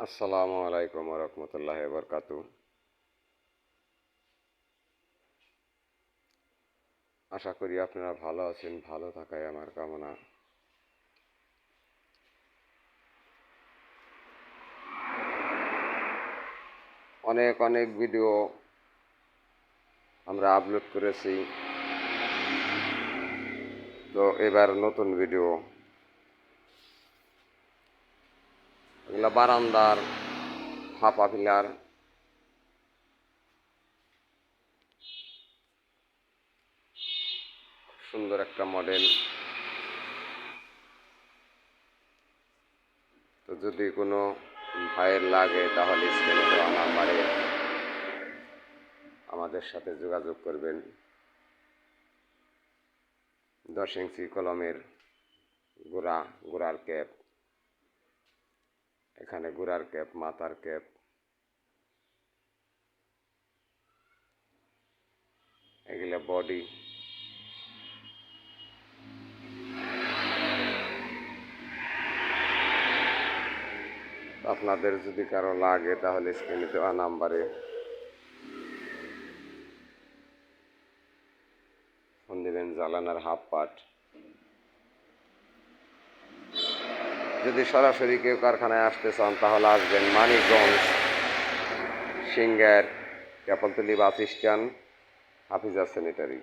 আসসালামু আলাইকুম ওয়া রাহমাতুল্লাহি ওয়া বারাকাতুহু। আশা করি আপনারা ভালো আছেন, ভালো থাকাই আমার কামনা। অনেক অনেক ভিডিও আমরা আপলোড করেছি, তো এবার নতুন ভিডিও। এগুলা বারান্দার ফাঁপা পিলার, সুন্দর একটা মডেল। তো যদি কোনো ভাইয়ের লাগে তাহলে স্ক্রিনে দেওয়া নাম্বারে আমাদের সাথে যোগাযোগ করবেন। 10 ইঞ্চি কলমের গোড়ার ক্যাপ, এখানে গোড়ার ক্যাপ, মাথার ক্যাপ, এগুলা বডি। আপনাদের যদি কারো লাগে তাহলে স্ক্রিনে দেওয়া নাম্বারে ফোন দেবেন। জ্বালানার হাফ পার্ট। যদি সরাসরি কেউ কারখানায় আসতে চান তাহলে আসবেন মানিকগঞ্জ, সিংগার, ক্যাপলতলি বাস স্ট্যান্ড, হাফিজা স্যানিটারি।